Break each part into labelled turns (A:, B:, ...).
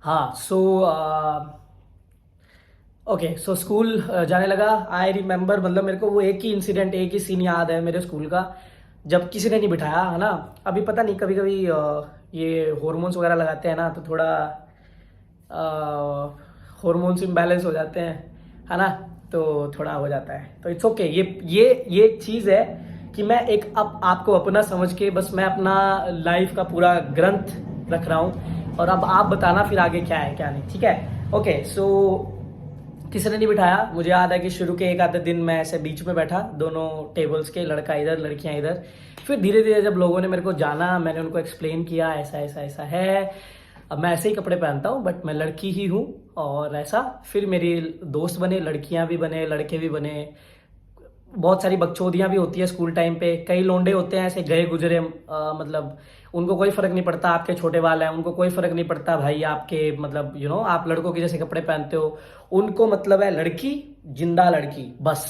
A: हाँ so okay so school जाने लगा। आई रिमेम्बर, मतलब मेरे को वो एक ही इंसिडेंट, एक ही सीन याद है मेरे स्कूल का, जब किसी ने नहीं बिठाया है ना। अभी पता नहीं, कभी कभी ये हॉर्मोन्स वगैरह लगाते हैं ना, तो थोड़ा हॉर्मोन्स इम्बैलेंस हो जाते हैं, है ना। तो थोड़ा हो जाता है, तो इट्स ओके। ये चीज़ है कि मैं एक अब आपको अपना समझ के बस मैं अपना लाइफ का पूरा ग्रंथ रख रहा हूँ, और अब आप बताना फिर आगे क्या है क्या नहीं, ठीक है। ओके सो किसी ने नहीं बिठाया। मुझे याद है कि शुरू के एक आधे दिन मैं ऐसे बीच में बैठा, दोनों टेबल्स के, लड़का इधर लड़कियां इधर। फिर धीरे धीरे जब लोगों ने मेरे को जाना, मैंने उनको एक्सप्लेन किया ऐसा ऐसा ऐसा है, अब मैं ऐसे ही कपड़े पहनता हूँ बट मैं लड़की ही हूँ, और ऐसा। फिर मेरी दोस्त बने, लड़कियां भी बने, लड़के भी बने। बहुत सारी बकचोदियां भी होती है स्कूल टाइम पे। कई लोंडे होते हैं ऐसे गए गुजरे, मतलब उनको कोई फर्क नहीं पड़ता आपके छोटे बाल हैं, उनको कोई फर्क नहीं पड़ता भाई आपके, मतलब आप लड़कों के जैसे कपड़े पहनते हो। उनको मतलब है लड़की, जिंदा लड़की बस।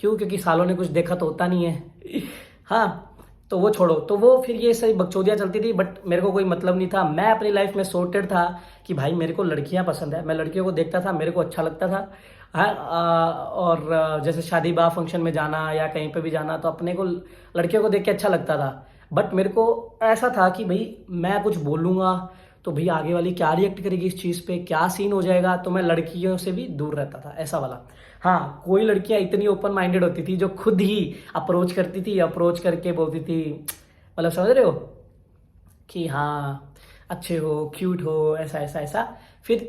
A: क्यों? क्योंकि सालों ने कुछ देखा तो होता नहीं है। हाँ, तो वो छोड़ो। तो वो फिर ये सही बकचोदियां चलती थी, बट मेरे को कोई मतलब नहीं था। मैं अपनी लाइफ में सॉर्टेड था कि भाई मेरे को लड़कियां पसंद है, मैं लड़कियों को देखता था, मेरे को अच्छा लगता था। हाँ, और जैसे शादी ब्याह फंक्शन में जाना या कहीं पे भी जाना, तो अपने को लड़कियों को देख के अच्छा लगता था। बट मेरे को ऐसा था कि भाई मैं कुछ बोलूंगा तो भाई आगे वाली क्या रिएक्ट करेगी इस चीज़ पे, क्या सीन हो जाएगा, तो मैं लड़कियों से भी दूर रहता था, ऐसा वाला। हाँ, कोई लड़कियां इतनी ओपन माइंडेड होती थी जो खुद ही अप्रोच करती थी, अप्रोच करके बोलती थी, मतलब समझ रहे हो कि हाँ अच्छे हो, क्यूट हो, ऐसा ऐसा ऐसा। फिर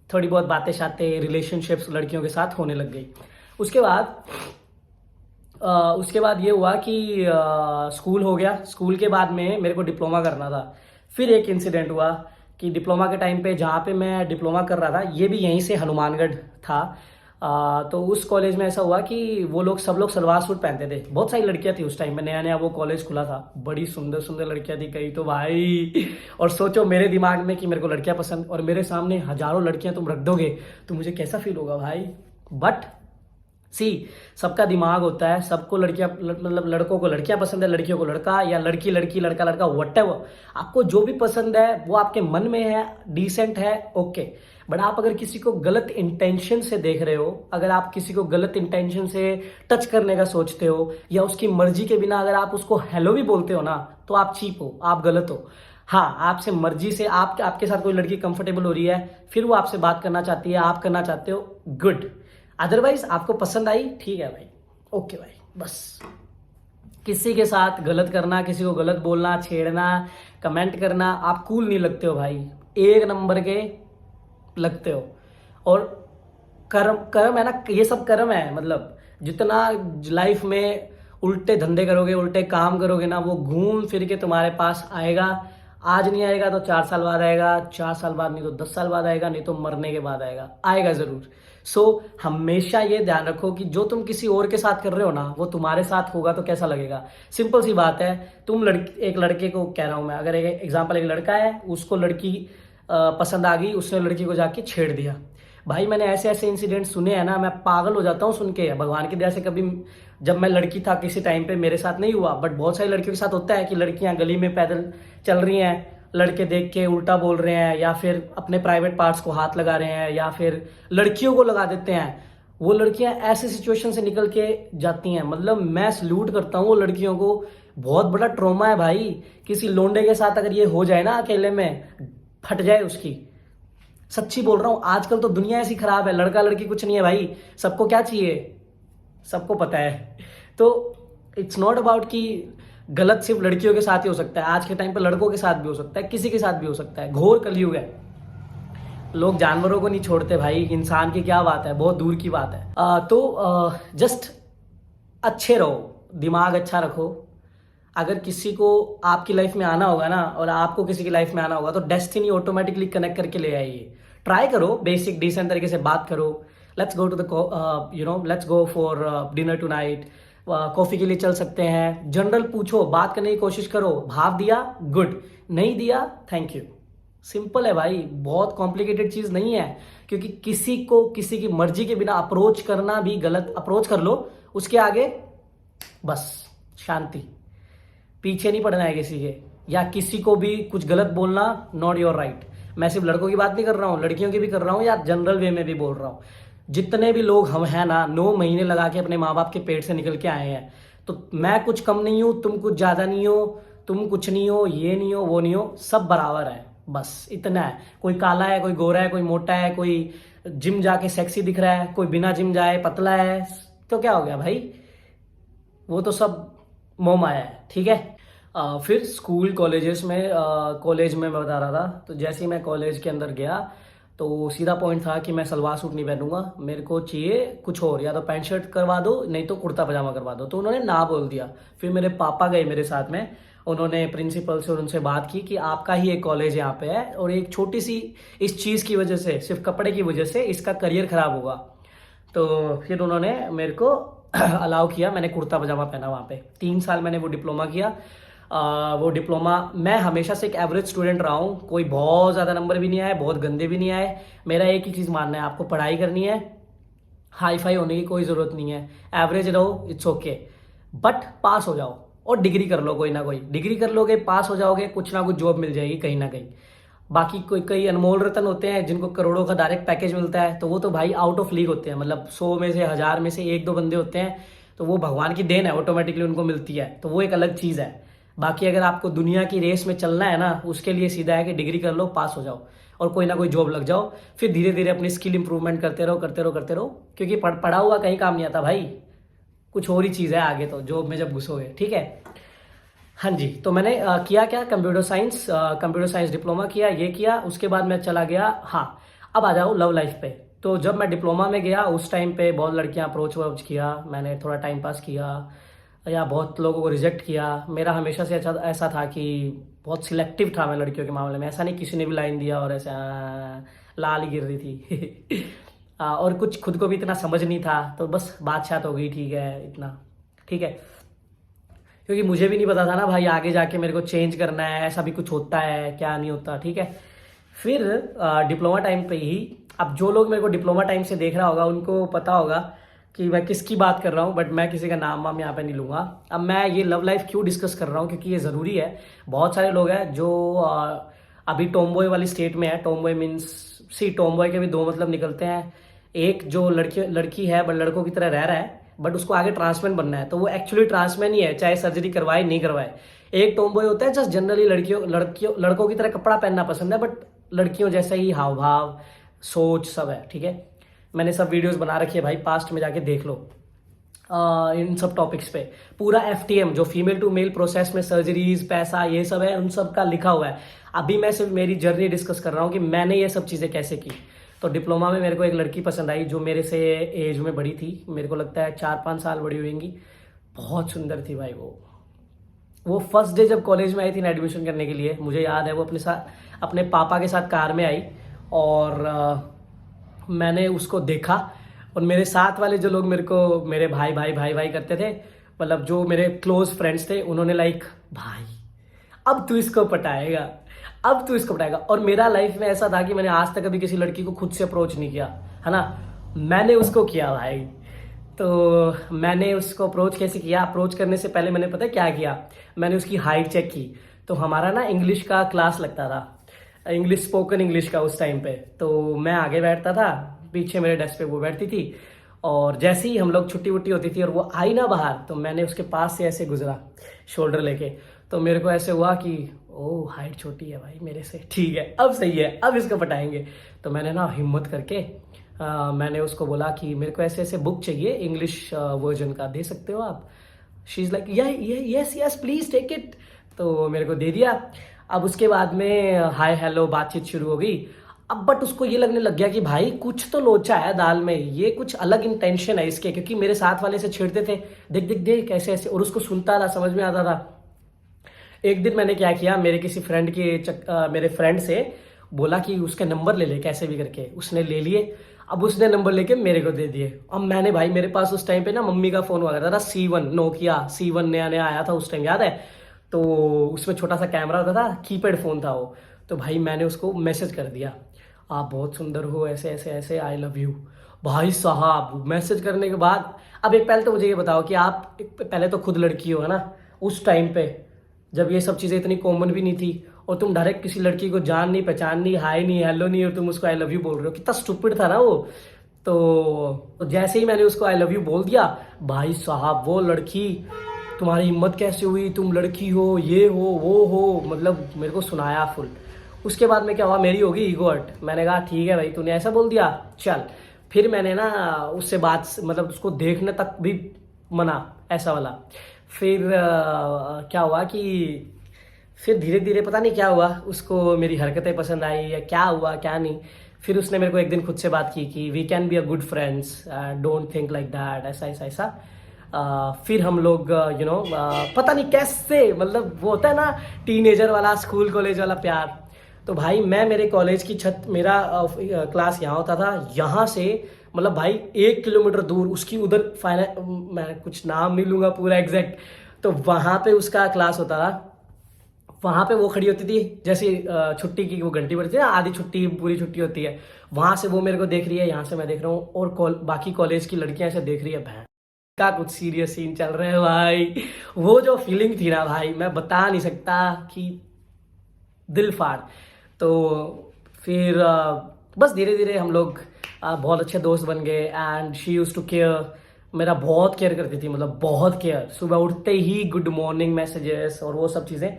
A: थोड़ी बहुत बातें शातें, रिलेशनशिप्स लड़कियों के साथ होने लग गई। उसके बाद उसके बाद ये हुआ कि स्कूल हो गया। स्कूल के बाद में मेरे को डिप्लोमा करना था। फिर एक इंसिडेंट हुआ कि डिप्लोमा के टाइम पे, जहाँ पे मैं डिप्लोमा कर रहा था, ये भी यहीं से हनुमानगढ़ था। तो उस कॉलेज में ऐसा हुआ कि वो लोग सब लोग सलवार सूट पहनते थे। बहुत सारी लड़कियां थी उस टाइम में, नया नया वो कॉलेज खुला था। बड़ी सुंदर सुंदर लड़कियां थी कई तो भाई। और सोचो मेरे दिमाग में कि मेरे को लड़कियां पसंद, और मेरे सामने हजारों लड़कियां तुम रख दोगे तो मुझे कैसा फील होगा भाई। बट सी, सबका दिमाग होता है, सबको लड़कियां, मतलब लड़कों को लड़कियां पसंद है, लड़कियों को लड़का, या लड़की लड़की, लड़का लड़का, व्हाटएवर। आपको जो भी पसंद है वो आपके मन में है, डिसेंट है, ओके। बट आप अगर किसी को गलत इंटेंशन से देख रहे हो, अगर आप किसी को गलत इंटेंशन से टच करने का सोचते हो, या उसकी मर्जी के बिना अगर आप उसको हेलो भी बोलते हो ना, तो आप चीप हो, आप गलत हो। हाँ, आपसे मर्जी से आपके साथ कोई लड़की कंफर्टेबल हो रही है, फिर वो आपसे बात करना चाहती है, आप करना चाहते हो, गुड। अदरवाइज आपको पसंद आई, ठीक है भाई, ओके भाई, बस। किसी के साथ गलत करना, किसी को गलत बोलना, छेड़ना, कमेंट करना, आप कूल नहीं लगते हो भाई, एक नंबर के लगते हो। और कर्म, कर्म है ना, ये सब कर्म है। मतलब जितना लाइफ में उल्टे धंधे करोगे, उल्टे काम करोगे ना, वो घूम फिर के तुम्हारे पास आएगा। आज नहीं आएगा तो 4 साल बाद आएगा, 4 साल बाद नहीं तो 10 साल बाद आएगा, नहीं तो मरने के बाद आएगा, आएगा जरूर। सो हमेशा ये ध्यान रखो कि जो तुम किसी और के साथ कर रहे हो ना, वो तुम्हारे साथ होगा तो कैसा लगेगा। सिंपल सी बात है। तुम एक लड़के को कह रहा हूं मैं, अगर एक एग्जाम्पल, एक लड़का है, उसको लड़की पसंद आ गई, उसने लड़की को जाके छेड़ दिया। भाई मैंने ऐसे ऐसे इंसिडेंट सुने हैं ना, मैं पागल हो जाता हूँ सुन के। भगवान की दया से कभी जब मैं लड़की था किसी टाइम पे मेरे साथ नहीं हुआ, बट बहुत सारी लड़कियों के साथ होता है कि लड़कियां गली में पैदल चल रही हैं, लड़के देख के उल्टा बोल रहे हैं, या फिर अपने प्राइवेट पार्ट्स को हाथ लगा रहे हैं, या फिर लड़कियों को लगा देते हैं। वो लड़कियां ऐसे सिचुएशन से निकल के जाती हैं, मतलब मैं सल्यूट करता हूँ वो लड़कियों को। बहुत बड़ा ट्रॉमा है भाई। किसी लोंडे के साथ अगर ये हो जाए ना, अकेले में फट जाए उसकी। सच्ची बोल रहा हूं, आजकल तो दुनिया ऐसी खराब है, लड़का लड़की कुछ नहीं है भाई, सबको क्या चाहिए, सबको पता है। तो इट्स नॉट अबाउट कि गलत सिर्फ लड़कियों के साथ ही हो सकता है, आज के टाइम पे लड़कों के साथ भी हो सकता है, किसी के साथ भी हो सकता है। घोर कलयुग है, लोग जानवरों को नहीं छोड़ते भाई, इंसान की क्या बात है, बहुत दूर की बात है। तो जस्ट अच्छे रहो, दिमाग अच्छा रखो। अगर किसी को आपकी लाइफ में आना होगा ना, और आपको किसी की लाइफ में आना होगा, तो डेस्टिनी ऑटोमेटिकली कनेक्ट करके ले आइए। ट्राई करो, बेसिक डिसेंट तरीके से बात करो। Let's go to the let's go for dinner tonight. Coffee के लिए चल सकते हैं। जनरल पूछो, बात करने की कोशिश करो, भाव दिया गुड, नहीं दिया थैंक यू। सिंपल है भाई, बहुत कॉम्प्लिकेटेड चीज नहीं है। क्योंकि किसी को किसी की मर्जी के बिना अप्रोच करना भी गलत। अप्रोच कर लो, उसके आगे बस शांति, पीछे नहीं पड़ना है किसी के, या किसी को भी कुछ गलत बोलना, नॉट योर राइट। मैं सिर्फ लड़कों की बात नहीं कर रहा हूँ, लड़कियों की भी कर रहा हूँ या जनरल वे में भी बोल रहा हूँ। जितने भी लोग हम हैं ना, 9 महीने लगा के अपने माँ बाप के पेट से निकल के आए हैं, तो मैं कुछ कम नहीं हूँ, तुम कुछ ज़्यादा नहीं हो, तुम कुछ नहीं हो, ये नहीं हो, वो नहीं हो, सब बराबर है, बस इतना है। कोई काला है, कोई गोरा है, कोई मोटा है, कोई जिम जाके सेक्सी दिख रहा है, कोई बिना जिम जाए पतला है, तो क्या हो गया भाई, वो तो सब मोह माया है, ठीक है। फिर स्कूल कॉलेजेस में, कॉलेज में मैं बता रहा था, तो जैसे ही मैं कॉलेज के अंदर गया तो सीधा पॉइंट था कि मैं सलवार सूट नहीं पहनूंगा, मेरे को चाहिए कुछ और, या तो पैंट शर्ट करवा दो, नहीं तो कुर्ता पजामा करवा दो। तो उन्होंने ना बोल दिया। फिर मेरे पापा गए मेरे साथ में, उन्होंने प्रिंसिपल से और उनसे बात की कि आपका ही एक कॉलेज यहाँ पे है और एक छोटी सी इस चीज़ की वजह से, सिर्फ कपड़े की वजह से इसका करियर खराब होगा। तो फिर उन्होंने मेरे को अलाउ किया, मैंने कुर्ता पजामा पहना वहाँ पे। 3 साल मैंने वो डिप्लोमा किया। वो डिप्लोमा, मैं हमेशा से एक एवरेज स्टूडेंट रहा हूँ, कोई बहुत ज़्यादा नंबर भी नहीं आए, बहुत गंदे भी नहीं आए। मेरा एक ही चीज़ मानना है, आपको पढ़ाई करनी है, हाई फाई होने की कोई ज़रूरत नहीं है, एवरेज रहो, इट्स ओके, बट पास हो जाओ और डिग्री कर लो, कोई ना कोई डिग्री कर लोगे, पास हो जाओगे, कुछ ना कुछ जॉब मिल जाएगी कहीं ना कहीं। बाकी कोई कई अनमोल रतन होते हैं जिनको करोड़ों का डायरेक्ट पैकेज मिलता है, तो वो तो भाई आउट ऑफ लीग होते हैं, मतलब 100 में से 1000 में से 1-2 बंदे होते हैं, तो वो भगवान की देन है, ऑटोमेटिकली उनको मिलती है, तो वो एक अलग चीज़ है। बाकी अगर आपको दुनिया की रेस में चलना है ना, उसके लिए सीधा है कि डिग्री कर लो, पास हो जाओ और कोई ना कोई जॉब लग जाओ, फिर धीरे धीरे अपनी स्किल इंप्रूवमेंट करते रहो करते रहो करते रहो, क्योंकि पढ़ा हुआ कहीं काम नहीं आता भाई, कुछ और ही चीज़ है आगे तो जॉब में जब घुसोगे, ठीक है। हाँ जी, तो मैंने किया क्या, कंप्यूटर साइंस डिप्लोमा किया, ये किया। उसके बाद मैं चला गया, हाँ अब आ जाओ लव लाइफ पे। तो जब मैं डिप्लोमा में गया उस टाइम पे बहुत लड़कियां अप्रोच किया, मैंने थोड़ा टाइम पास किया या बहुत लोगों को रिजेक्ट किया। मेरा हमेशा से अच्छा ऐसा था कि बहुत सिलेक्टिव था मैं लड़कियों के मामले में, ऐसा नहीं किसी ने भी लाइन दिया और ऐसे लाल ही गिर रही थी और कुछ खुद को भी इतना समझ नहीं था, तो बस बात हो गई, ठीक है, इतना ठीक है। क्योंकि मुझे भी नहीं पता था ना भाई आगे जाके मेरे को चेंज करना है, ऐसा भी कुछ होता है क्या नहीं होता, ठीक है। फिर डिप्लोमा टाइम पे ही, अब जो लोग मेरे को डिप्लोमा टाइम से देख रहा होगा उनको पता होगा कि मैं किसकी बात कर रहा हूँ, बट मैं किसी का नाम वाम यहाँ पे नहीं लूँगा। अब मैं ये लव लाइफ क्यों डिस्कस कर रहा हूँ, क्योंकि ये ज़रूरी है। बहुत सारे लोग हैं जो अभी टॉमबॉय वाली स्टेट में है। टॉमबॉय मीन्स, सी टॉमबॉय के भी दो मतलब निकलते हैं। एक जो लड़की है बट लड़कों की तरह रह रहा है, बट उसको आगे ट्रांसमैन बनना है, तो वो एक्चुअली ट्रांसमैन ही है, चाहे सर्जरी करवाए नहीं करवाए। एक टॉमबॉय होता है जस्ट जनरली लड़कों की तरह कपड़ा पहनना पसंद है, बट लड़कियों जैसे ही हाव भाव सोच सब है, ठीक है। मैंने सब वीडियोस बना रखी है भाई, पास्ट में जाके देख लो इन सब टॉपिक्स पे। पूरा FTM जो फीमेल टू मेल प्रोसेस में सर्जरीज, पैसा, ये सब है, उन सब का लिखा हुआ है। अभी मैं सिर्फ मेरी जर्नी डिस्कस कर रहा हूँ कि मैंने ये सब चीज़ें कैसे की। तो डिप्लोमा में मेरे को एक लड़की पसंद आई जो मेरे से एज में बड़ी थी, मेरे को लगता है 4-5 साल बड़ी होंगी। बहुत सुंदर थी भाई वो फर्स्ट डे जब कॉलेज में आई थी ना एडमिशन करने के लिए, मुझे याद है वो अपने पापा के साथ कार में आई और मैंने उसको देखा। और मेरे साथ वाले जो लोग मेरे को मेरे भाई करते थे, मतलब जो मेरे क्लोज फ्रेंड्स थे, उन्होंने लाइक भाई अब तू इसको पटाएगा, अब तू इसको पटाएगा। और मेरा लाइफ में ऐसा था कि मैंने आज तक कभी किसी लड़की को खुद से अप्रोच नहीं किया, है ना, मैंने उसको किया भाई। तो मैंने उसको अप्रोच कैसे किया, अप्रोच करने से पहले मैंने पता है क्या किया, मैंने उसकी हाइट चेक की। तो हमारा ना इंग्लिश का क्लास लगता था, इंग्लिश स्पोकन इंग्लिश का उस टाइम पे। तो मैं आगे बैठता था, पीछे मेरे डेस्क पे वो बैठती थी, और जैसे ही हम लोग छुट्टी वुट्टी होती थी और वो आई ना बाहर, तो मैंने उसके पास से ऐसे गुजरा शोल्डर लेके, तो मेरे को ऐसे हुआ कि ओ हाइट छोटी है भाई मेरे से, ठीक है अब सही है, अब इसको पटाएंगे। तो मैंने ना हिम्मत करके मैंने उसको बोला कि मेरे को ऐसे ऐसे बुक चाहिए इंग्लिश वर्जन का, दे सकते हो आप? She is like yes yes please take it. तो मेरे को दे दिया। अब उसके बाद में हाय हेलो बातचीत शुरू हो गई। अब बट उसको ये लगने लग गया कि भाई कुछ तो लोचा है दाल में, ये कुछ अलग इंटेंशन है इसके, क्योंकि मेरे साथ वाले से छेड़ते थे, देख देख देख कैसे ऐसे, और उसको सुनता था, समझ में आता था। एक दिन मैंने क्या किया, मेरे किसी फ्रेंड के मेरे फ्रेंड से बोला कि उसके नंबर ले ले कैसे भी करके, उसने ले लिए। अब उसने नंबर लेके मेरे को दे दिए। अब मैंने भाई, मेरे पास उस टाइम पे ना मम्मी का फोन हुआ करता था, C1 नोकिया C1 नया नया आया था उस टाइम, याद है? तो उसमें छोटा सा कैमरा होता था, कीपैड फोन था वो। तो भाई मैंने उसको मैसेज कर दिया, आप बहुत सुंदर हो, ऐसे ऐसे ऐसे, आई लव यू। भाई साहब मैसेज करने के बाद, अब एक पहले तो मुझे ये बताओ कि आप पहले तो खुद लड़की हो, है ना, उस टाइम पे जब ये सब चीज़ें इतनी कॉमन भी नहीं थी, और तुम डायरेक्ट किसी लड़की को जान नहीं, पहचान नहीं, हाय नहीं, हेलो नहीं, और तुम उसको आई लव यू बोल रहे हो। कितना स्टूपिड था ना वो। तो जैसे ही मैंने उसको आई लव यू बोल दिया, भाई साहब वो लड़की, तुम्हारी हिम्मत कैसे हुई, तुम लड़की हो, ये हो वो हो, मतलब मेरे को सुनाया फुल। उसके बाद में क्या हुआ, मेरी होगी ईगो हर्ट। मैंने कहा ठीक है भाई, तूने ऐसा बोल दिया, चल। फिर मैंने ना उससे बात, मतलब उसको देखने तक भी मना, ऐसा वाला। फिर क्या हुआ कि फिर धीरे धीरे पता नहीं क्या हुआ, उसको मेरी हरकतें पसंद आई या क्या हुआ क्या नहीं। फिर उसने मेरे को एक दिन खुद से बात की कि we can be a good friends, don't think like that, ऐसा ऐसा ऐसा। फिर हम लोग पता नहीं कैसे, मतलब वो होता है ना टीनेजर वाला, स्कूल कॉलेज वाला प्यार। तो भाई मैं, मेरे कॉलेज की छत, मेरा क्लास यहाँ होता था, यहाँ से मतलब भाई 1 किलोमीटर दूर उसकी उधर फाइनल, मैं कुछ नाम नहीं लूंगा पूरा एग्जैक्ट, तो वहाँ पे उसका क्लास होता था। वहाँ पे वो खड़ी होती थी, जैसे छुट्टी की वो घंटी बजती है ना, आधी छुट्टी पूरी छुट्टी होती है, वहां से वो मेरे को देख रही है, यहाँ से मैं देख रहा हूँ, और बाकी कॉलेज की लड़कियां ऐसे देख रही है। बहन का कुछ सीरियस सीन चल रहे हैं भाई। वो जो फीलिंग थी ना भाई, मैं बता नहीं सकता, कि दिल फाड़। तो फिर बस धीरे धीरे हम लोग बहुत अच्छे दोस्त बन गए, and she use to care, मेरा बहुत केयर करती थी, मतलब बहुत केयर। सुबह उठते ही गुड मॉर्निंग मैसेजेस और वो सब चीज़ें।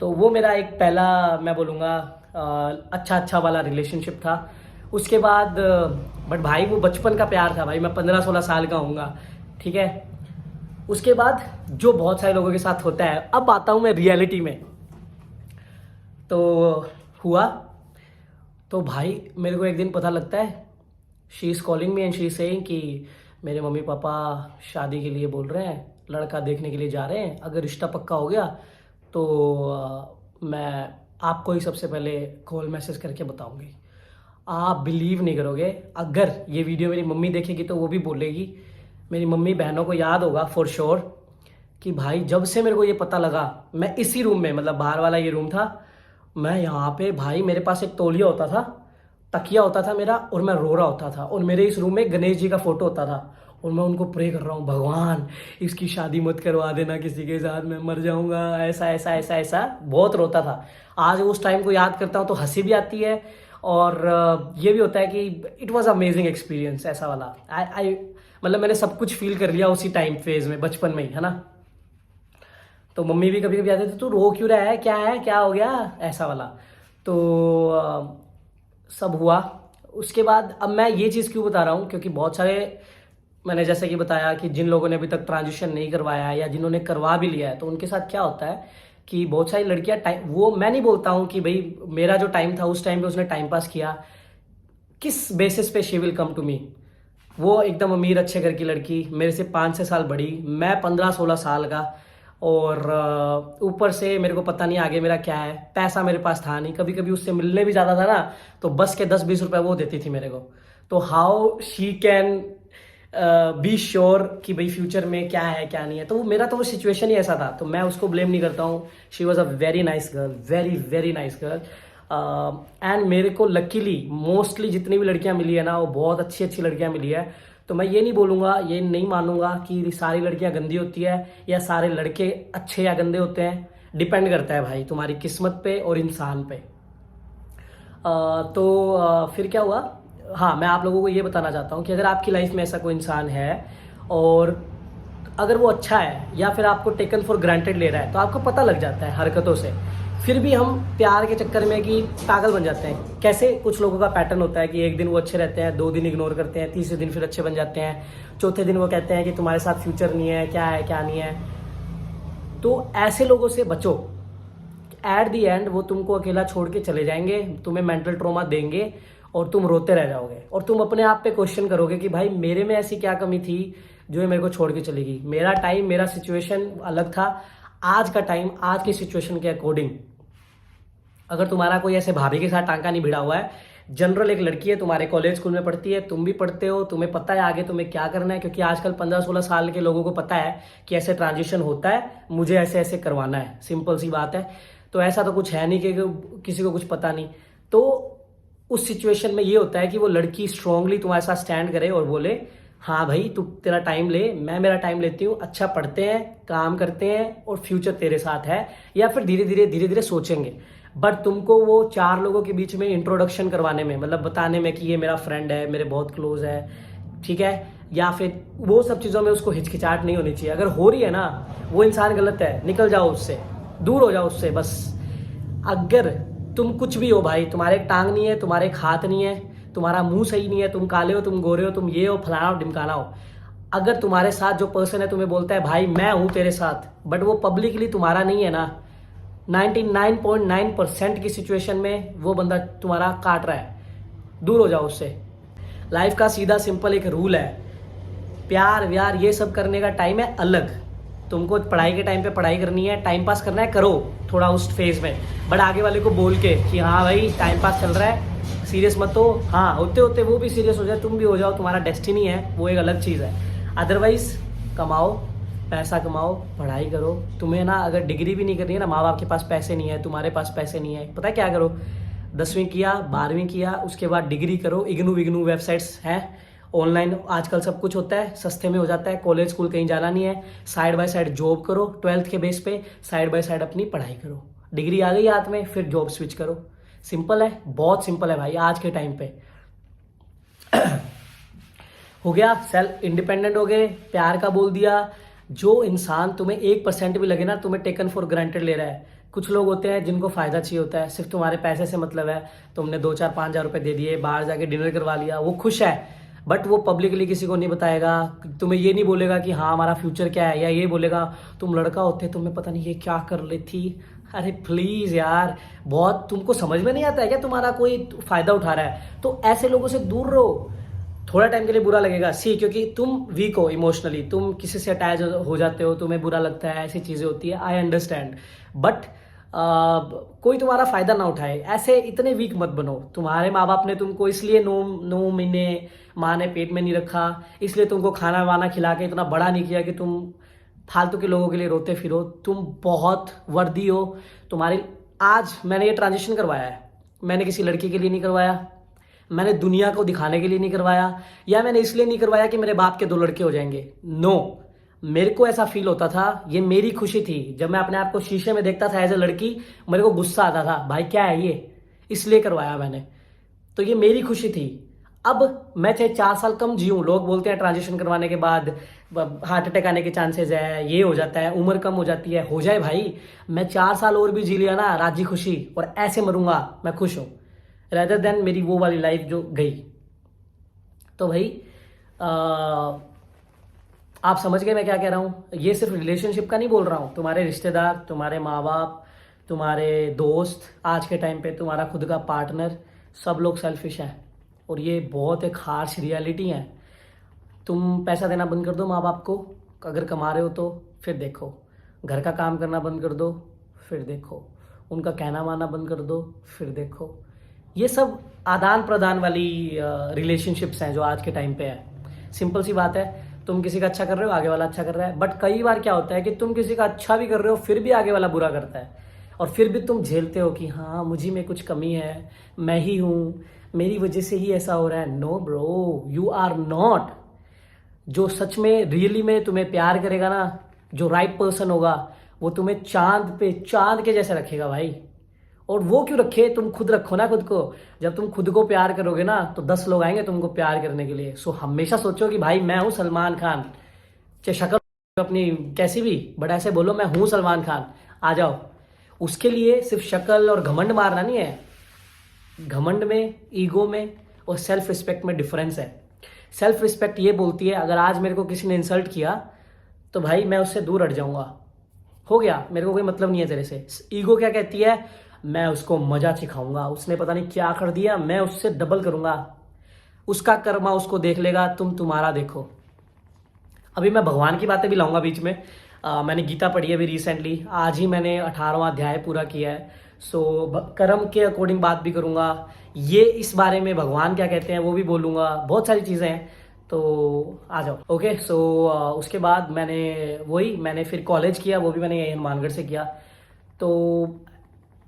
A: तो वो मेरा एक पहला, मैं बोलूँगा अच्छा अच्छा वाला रिलेशनशिप था। उसके बाद बट भाई वो बचपन का प्यार था भाई, मैं 15-16 साल का हूँगा, ठीक है। उसके बाद जो बहुत सारे लोगों के साथ होता है, अब आता हूँ मैं रियलिटी में। तो हुआ, तो भाई मेरे को एक दिन पता लगता है, she is calling me and she is saying कि मेरे मम्मी पापा शादी के लिए बोल रहे हैं, लड़का देखने के लिए जा रहे हैं, अगर रिश्ता पक्का हो गया तो मैं आपको ही सबसे पहले कॉल मैसेज करके बताऊंगी। आप बिलीव नहीं करोगे, अगर ये वीडियो मेरी मम्मी देखेगी तो वो भी बोलेगी, मेरी मम्मी बहनों को याद होगा फॉर श्योर, कि भाई जब से मेरे को ये पता लगा, मैं इसी रूम में, मतलब बाहर वाला ये रूम था, मैं यहाँ पे भाई, मेरे पास एक तौलिया होता था, तकिया होता था मेरा, और मैं रो रहा होता था, और मेरे इस रूम में गणेश जी का फोटो होता था, और मैं उनको प्रे कर रहा हूँ, भगवान इसकी शादी मत करवा देना किसी के साथ, मैं मर जाऊंगा, ऐसा ऐसा ऐसा ऐसा, बहुत रोता था। आज उस टाइम को याद करता हूँ तो हंसी भी आती है, और ये भी होता है कि इट वॉज अमेजिंग एक्सपीरियंस, ऐसा वाला। आई मतलब मैंने सब कुछ फील कर लिया उसी टाइम फेज में, बचपन में ही, है ना। तो मम्मी भी कभी कभी आते थे, तू रो क्यों रहा है, क्या हो गया, ऐसा वाला। तो सब हुआ। उसके बाद अब मैं ये चीज़ क्यों बता रहा हूँ, क्योंकि बहुत सारे, मैंने जैसे कि बताया कि जिन लोगों ने अभी तक ट्रांजिशन नहीं करवाया है, या जिन्होंने करवा भी लिया है, तो उनके साथ क्या होता है कि बहुत सारी लड़कियां टाइम, वो मैं नहीं बोलता हूँ कि भाई मेरा जो टाइम था उस टाइम पे उसने टाइम पास किया, किस बेसिस पे she will come to me. वो एकदम अमीर अच्छे घर की लड़की, मेरे से 5-6 साल बड़ी, मैं 15-16 साल का, और ऊपर से मेरे को पता नहीं आगे मेरा क्या है, पैसा मेरे पास था नहीं, कभी कभी उससे मिलने भी जाता था ना, तो बस के 10-20 रुपए वो देती थी मेरे को। तो how she can be sure कि भाई फ्यूचर में क्या है क्या नहीं है। तो वो मेरा तो वो सिचुएशन ही ऐसा था, तो मैं उसको ब्लेम नहीं करता हूँ। She was a very nice girl, very very nice girl. And मेरे को लकीली मोस्टली जितनी भी लड़कियां मिली है ना, वो बहुत अच्छी अच्छी लड़कियां मिली है। तो मैं ये नहीं बोलूँगा, ये नहीं मानूंगा कि सारी लड़कियां गंदी होती है या सारे लड़के अच्छे या गंदे होते हैं। डिपेंड करता है भाई तुम्हारी किस्मत पे और इंसान पे। फिर क्या हुआ, हाँ मैं आप लोगों को ये बताना चाहता हूँ कि अगर आपकी लाइफ में ऐसा कोई इंसान है, और अगर वो अच्छा है या फिर आपको टेकन फॉर ग्रांटेड ले रहा है, तो आपको पता लग जाता है हरकतों से। फिर भी हम प्यार के चक्कर में कि पागल बन जाते हैं। कैसे, कुछ लोगों का पैटर्न होता है कि एक दिन वो अच्छे रहते हैं, 2 दिन इग्नोर करते हैं, तीसरे दिन फिर अच्छे बन जाते हैं, चौथे दिन वो कहते हैं कि तुम्हारे साथ फ्यूचर नहीं है, क्या नहीं है। तो ऐसे लोगों से बचो। एट दी एंड वो तुमको अकेला छोड़ के चले जाएंगे, तुम्हें मेंटल ट्रॉमा देंगे, और तुम रोते रह जाओगे, और तुम अपने आप पे क्वेश्चन करोगे कि भाई मेरे में ऐसी क्या कमी थी जो ये मेरे को छोड़ के चली गई। मेरा टाइम, मेरा सिचुएशन अलग था, आज का टाइम आज की सिचुएशन के अकॉर्डिंग। अगर तुम्हारा कोई ऐसे भाभी के साथ टांका नहीं भिड़ा हुआ है, जनरल एक लड़की है, तुम्हारे कॉलेज स्कूल में पढ़ती है, तुम भी पढ़ते हो, तुम्हें पता है आगे तुम्हें क्या करना है, क्योंकि आजकल 15-16 साल के लोगों को पता है कि ऐसे ट्रांजिशन होता है, मुझे ऐसे ऐसे करवाना है, सिंपल सी बात है। तो ऐसा तो कुछ है नहीं कि किसी को कुछ पता नहीं। तो उस सिचुएशन में ये होता है कि वो लड़की स्ट्रांगली तुम्हारे साथ स्टैंड करे और बोले, हाँ भाई तू तेरा टाइम ले, मैं मेरा टाइम लेती हूँ, अच्छा पढ़ते हैं, काम करते हैं, और फ्यूचर तेरे साथ है, या फिर धीरे धीरे सोचेंगे। बट तुमको वो 4 लोगों के बीच में इंट्रोडक्शन करवाने में, मतलब बताने में कि ये मेरा फ्रेंड है, मेरे बहुत क्लोज है, ठीक है, या फिर वो सब चीज़ों में उसको हिचकिचाहट नहीं होनी चाहिए। अगर हो रही है ना, वो इंसान गलत है, निकल जाओ उससे, दूर हो जाओ उससे बस। अगर तुम कुछ भी हो भाई, तुम्हारे एक टांग नहीं है, तुम्हारे एक हाथ नहीं है, तुम्हारा मुंह सही नहीं है, तुम काले हो, तुम गोरे हो, तुम ये हो, फलाना हो, ढिमकाना हो, अगर तुम्हारे साथ जो पर्सन है तुम्हें बोलता है भाई मैं हूं तेरे साथ, बट वो पब्लिकली तुम्हारा नहीं है ना, 99.9% की सिचुएशन में वो बंदा तुम्हारा काट रहा है, दूर हो जाओ उससे। लाइफ का सीधा सिंपल एक रूल है, प्यार व्यार ये सब करने का टाइम है अलग। तुमको पढ़ाई के टाइम पे पढ़ाई करनी है, टाइम पास करना है, करो थोड़ा उस फेज में, बट आगे वाले को बोल के कि हाँ भाई टाइम पास चल रहा है, सीरियस मत हो। हाँ, होते होते वो भी सीरियस हो जाए, तुम भी हो जाओ, तुम्हारा डेस्टिनी है, वो एक अलग चीज़ है। अदरवाइज कमाओ, पैसा कमाओ, पढ़ाई करो। तुम्हें ना अगर डिग्री भी नहीं करनी है ना, माँ बाप के पास पैसे नहीं है, तुम्हारे पास पैसे नहीं है, पता है क्या करो, 10वीं किया, 12वीं किया, उसके बाद डिग्री करो। इग्नू विग्नू वेबसाइट्स हैं, ऑनलाइन आजकल सब कुछ होता है, सस्ते में हो जाता है, कॉलेज स्कूल कहीं जाना नहीं है, साइड बाय साइड जॉब करो, 12th के बेस पे साइड बाय साइड अपनी पढ़ाई करो, डिग्री आ गई हाथ में, फिर जॉब स्विच करो। सिंपल है, बहुत सिंपल है भाई आज के टाइम पे। हो गया, सेल्फ इंडिपेंडेंट हो गए, प्यार का बोल दिया। जो इंसान तुम्हें 1% भी लगे ना, तुम्हें टेकन फॉर ग्रांटेड ले रहा है। कुछ लोग होते हैं जिनको फायदा चाहिए होता है, सिर्फ तुम्हारे पैसे से मतलब है, तुमने 2-4-5 हज़ार रुपए दे दिए, बाहर जाके डिनर करवा लिया, वो खुश है, बट वो पब्लिकली किसी को नहीं बताएगा, तुम्हें ये नहीं बोलेगा कि हाँ हमारा फ्यूचर क्या है, या ये बोलेगा तुम लड़का होते तुम्हें पता नहीं ये क्या कर ली थी। अरे प्लीज यार, बहुत तुमको समझ में नहीं आता है क्या तुम्हारा कोई फायदा उठा रहा है? तो ऐसे लोगों से दूर रहो। थोड़ा टाइम के लिए बुरा लगेगा, सी, क्योंकि तुम वीक हो इमोशनली, तुम किसी से अटैच हो जाते हो, तुम्हें बुरा लगता है, ऐसी चीजें होती है, आई अंडरस्टैंड, बट कोई तुम्हारा फायदा ना उठाए, ऐसे इतने वीक मत बनो। तुम्हारे माँ बाप ने तुमको इसलिए 9 महीने माँ ने पेट में नहीं रखा, इसलिए तुमको खाना वाना खिला के इतना बड़ा नहीं किया कि तुम फालतू के लोगों के लिए रोते फिरो। तुम बहुत वर्दी हो तुम्हारी। आज मैंने ये ट्रांजिशन करवाया है, मैंने किसी लड़की के लिए नहीं करवाया, मैंने दुनिया को दिखाने के लिए नहीं करवाया, या मैंने इसलिए नहीं करवाया कि मेरे बाप के 2 लड़के हो जाएंगे। नो, मेरे को ऐसा फील होता था, ये मेरी खुशी थी। जब मैं अपने आप को शीशे में देखता था एज ए लड़की, मेरे को गुस्सा आता था, भाई क्या है ये, इसलिए करवाया मैंने, तो ये मेरी खुशी थी। अब मैं चाहे 4 साल कम जीऊं, लोग बोलते हैं ट्रांजिशन करवाने के बाद हार्ट अटैक आने के चांसेस है, ये हो जाता है, उम्र कम हो जाती है, हो जाए भाई, मैं 4 साल और भी जी लिया ना राजी खुशी, और ऐसे मरूंगा, मैं खुश हूं, रेदर देन मेरी वो वाली लाइफ जो गई। तो भाई आप समझ गए मैं क्या कह रहा हूँ? ये सिर्फ रिलेशनशिप का नहीं बोल रहा हूँ, तुम्हारे रिश्तेदार, तुम्हारे माँ बाप, तुम्हारे दोस्त, आज के टाइम पे तुम्हारा खुद का पार्टनर, सब लोग सेल्फिश हैं, और ये बहुत एक हार्श रियलिटी है। तुम पैसा देना बंद कर दो माँ बाप को, अगर कमा रहे हो तो, फिर देखो, घर का काम करना बंद कर दो, फिर देखो, उनका कहना मानना बंद कर दो, फिर देखो। ये सब आदान प्रदान वाली रिलेशनशिप्स हैं जो आज के टाइम पे है। सिंपल सी बात है, तुम किसी का अच्छा कर रहे हो, आगे वाला अच्छा कर रहा है, बट कई बार क्या होता है कि तुम किसी का अच्छा भी कर रहे हो, फिर भी आगे वाला बुरा करता है, और फिर भी तुम झेलते हो कि हाँ मुझे में कुछ कमी है, मैं ही हूँ, मेरी वजह से ही ऐसा हो रहा है। No bro, you are not. जो सच में रियली में तुम्हें प्यार करेगा ना, जो राइट पर्सन होगा, वो तुम्हें चांद पे चांद के जैसे रखेगा भाई। और वो क्यों रखे, तुम खुद रखो ना खुद को। जब तुम खुद को प्यार करोगे ना, तो 10 लोग आएंगे तुमको प्यार करने के लिए। सो हमेशा सोचो कि भाई मैं हूं सलमान खान, चाहे शक्ल अपनी कैसी भी, बट ऐसे बोलो मैं हूं सलमान खान, आ जाओ। उसके लिए सिर्फ शक्ल और घमंड मारना नहीं है। घमंड में, ईगो में और सेल्फ रिस्पेक्ट में डिफरेंस है। सेल्फ रिस्पेक्ट ये बोलती है अगर आज मेरे को किसी ने इंसल्ट किया तो भाई मैं उससे दूर हट जाऊंगा, हो गया, मेरे को कोई मतलब नहीं है तेरे से। ईगो क्या कहती है, मैं उसको मजा सिखाऊंगा, उसने पता नहीं क्या कर दिया, मैं उससे डबल करूंगा, उसका कर्मा उसको देख लेगा, तुम तुम्हारा देखो। अभी मैं भगवान की बातें भी लाऊंगा बीच में। मैंने गीता पढ़ी है अभी रिसेंटली, आज ही मैंने 18वां अध्याय पूरा किया है। सो कर्म के अकॉर्डिंग बात भी करूंगा, ये इस बारे में भगवान क्या कहते हैं वो भी बोलूंगा, बहुत सारी चीजें हैं, तो आ जाओ। ओके, सो उसके बाद मैंने फिर कॉलेज किया, वो भी मैंने यही हनुमानगढ़ से किया। तो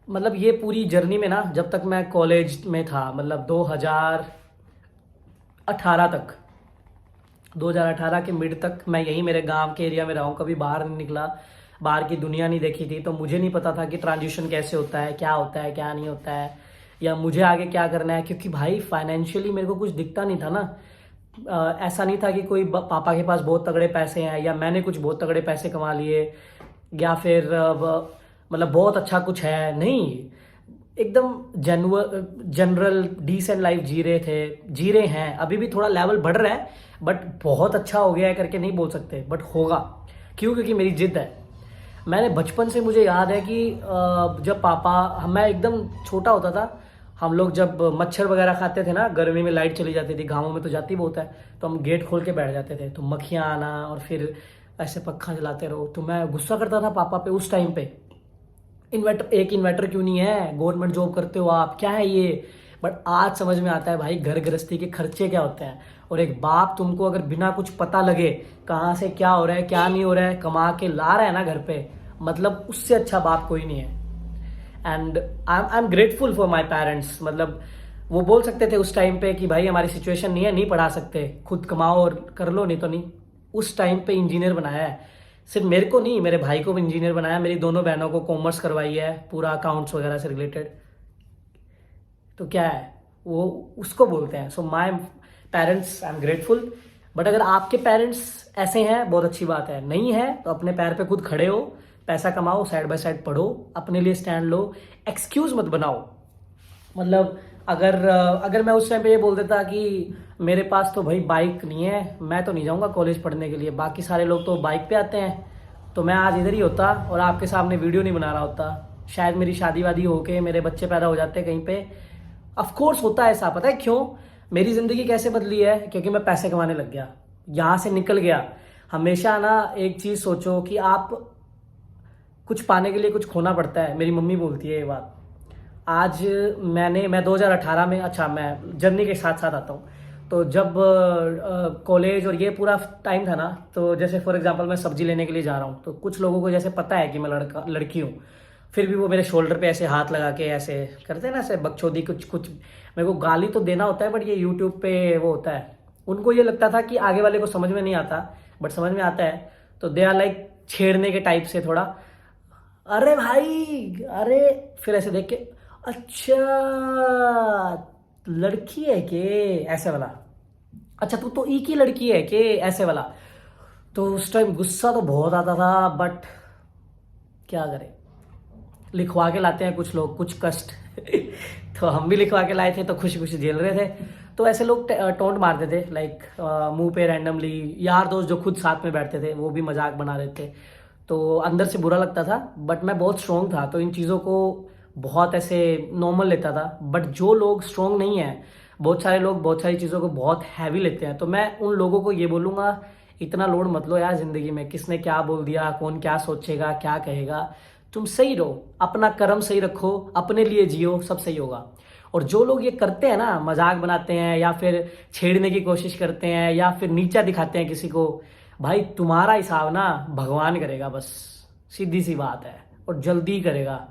A: मतलब ये पूरी जर्नी में ना, जब तक मैं कॉलेज में था, मतलब 2018 तक, 2018 के मिड तक मैं यहीं मेरे गांव के एरिया में रहा हूँ, कभी बाहर नहीं निकला। बाहर की दुनिया नहीं देखी थी, तो मुझे नहीं पता था कि ट्रांजिशन कैसे होता है, क्या नहीं होता है, या मुझे आगे क्या करना है। क्योंकि भाई फाइनेंशियली मेरे को कुछ दिखता नहीं था ना। ऐसा नहीं था कि कोई पापा के पास बहुत तगड़े पैसे हैं, या मैंने कुछ बहुत तगड़े पैसे कमा लिए, या फिर मतलब बहुत अच्छा कुछ है, नहीं। एकदम जनरल डिसेंट लाइफ जी रहे हैं। अभी भी थोड़ा लेवल बढ़ रहा है, बट बहुत अच्छा हो गया है करके नहीं बोल सकते, बट होगा। क्यों? क्योंकि मेरी जिद है। मैंने बचपन से, मुझे याद है कि जब पापा, मैं एकदम छोटा होता था, हम लोग जब मच्छर वगैरह खाते थे ना, गर्मी में लाइट चली जाती थी, गाँवों में तो जाती बहुत है, तो हम गेट खोल के बैठ जाते थे, तो मक्खियाँ आना और फिर ऐसे पक्खा चलाते रहो। तो मैं गुस्सा करता था पापा पे उस टाइम पे, एक इन्वर्टर क्यों नहीं है, गवर्नमेंट जॉब करते हो आप, क्या है ये। बट आज समझ में आता है भाई, घर गृहस्थी के खर्चे क्या होते हैं। और एक बाप तुमको अगर बिना कुछ पता लगे कहाँ से क्या हो रहा है क्या नहीं हो रहा है, कमा के ला रहा है ना घर पे, मतलब उससे अच्छा बाप कोई नहीं है। And I am grateful for my parents. मतलब वो बोल सकते थे उस टाइम पे कि भाई हमारी सिचुएशन नहीं है, नहीं पढ़ा सकते, खुद कमाओ और कर लो, नहीं तो नहीं। उस टाइम पे इंजीनियर बनाया है, सिर्फ मेरे को नहीं, मेरे भाई को भी इंजीनियर बनाया, मेरी दोनों बहनों को कॉमर्स करवाई है, पूरा अकाउंट्स वगैरह से रिलेटेड। तो क्या है वो, उसको बोलते हैं। So my parents, I am grateful. But अगर आपके पेरेंट्स ऐसे हैं, बहुत अच्छी बात है। नहीं है तो अपने पैर पे खुद खड़े हो, पैसा कमाओ, साइड बाय साइड पढ़ो, अपने लिए स्टैंड लो, एक्सक्यूज मत बनाओ। मतलब अगर मैं उस टाइम पे ये बोल देता कि मेरे पास तो भाई बाइक नहीं है, मैं तो नहीं जाऊंगा कॉलेज पढ़ने के लिए, बाकी सारे लोग तो बाइक पे आते हैं, तो मैं आज इधर ही होता और आपके सामने वीडियो नहीं बना रहा होता। शायद मेरी शादी वादी होके मेरे बच्चे पैदा हो जाते कहीं पे। ऑफ कोर्स होता है ऐसा, पता है क्यों? मेरी जिंदगी कैसे बदली है? क्योंकि मैं पैसे कमाने लग गया, यहाँ से निकल गया। हमेशा ना एक चीज सोचो कि आप कुछ पाने के लिए कुछ खोना पड़ता है। मेरी मम्मी बोलती है ये बात। आज मैं 2018 में, अच्छा मैं जर्नी के साथ साथ आता हूँ, तो जब कॉलेज और ये पूरा टाइम था ना, तो जैसे फॉर एग्जांपल मैं सब्जी लेने के लिए जा रहा हूँ, तो कुछ लोगों को जैसे पता है कि मैं लड़की हूँ, फिर भी वो मेरे शोल्डर पे ऐसे हाथ लगा के ऐसे करते हैं ना, ऐसे बकचोदी, कुछ कुछ मेरे को गाली तो देना होता है, बट ये यूट्यूब पे वो होता है। उनको ये लगता था कि आगे वाले को समझ में नहीं आता, बट समझ में आता है, तो दे आर लाइक छेड़ने के टाइप से थोड़ा, अरे भाई अरे, फिर ऐसे देख के, अच्छा लड़की है के, ऐसे वाला, अच्छा तू तो ई की लड़की है के, ऐसे वाला। तो उस टाइम गुस्सा तो बहुत आता था, बट क्या करें, लिखवा के लाते हैं कुछ लोग, कुछ कष्ट तो हम भी लिखवा के लाए थे, तो खुशी खुशी झेल रहे थे। तो ऐसे लोग टोंट मारते थे, लाइक मुंह पे रैंडमली। यार दोस्त जो खुद साथ में बैठते थे वो भी मजाक बना रहे थे, तो अंदर से बुरा लगता था। बट मैं बहुत स्ट्रोंग था, तो इन चीज़ों को बहुत ऐसे नॉर्मल लेता था। बट जो लोग स्ट्रोंग नहीं है, बहुत सारे लोग बहुत सारी चीज़ों को बहुत हैवी लेते हैं, तो मैं उन लोगों को ये बोलूँगा, इतना लोड मत लो यार जिंदगी में, किसने क्या बोल दिया, कौन क्या सोचेगा, क्या कहेगा। तुम सही रहो, अपना कर्म सही रखो, अपने लिए जियो, सब सही होगा। और जो लोग ये करते हैं ना, मजाक बनाते हैं या फिर छेड़ने की कोशिश करते हैं या फिर नीचा दिखाते हैं किसी को, भाई तुम्हारा हिसाब ना भगवान करेगा, बस सीधी सी बात है, और जल्दी करेगा।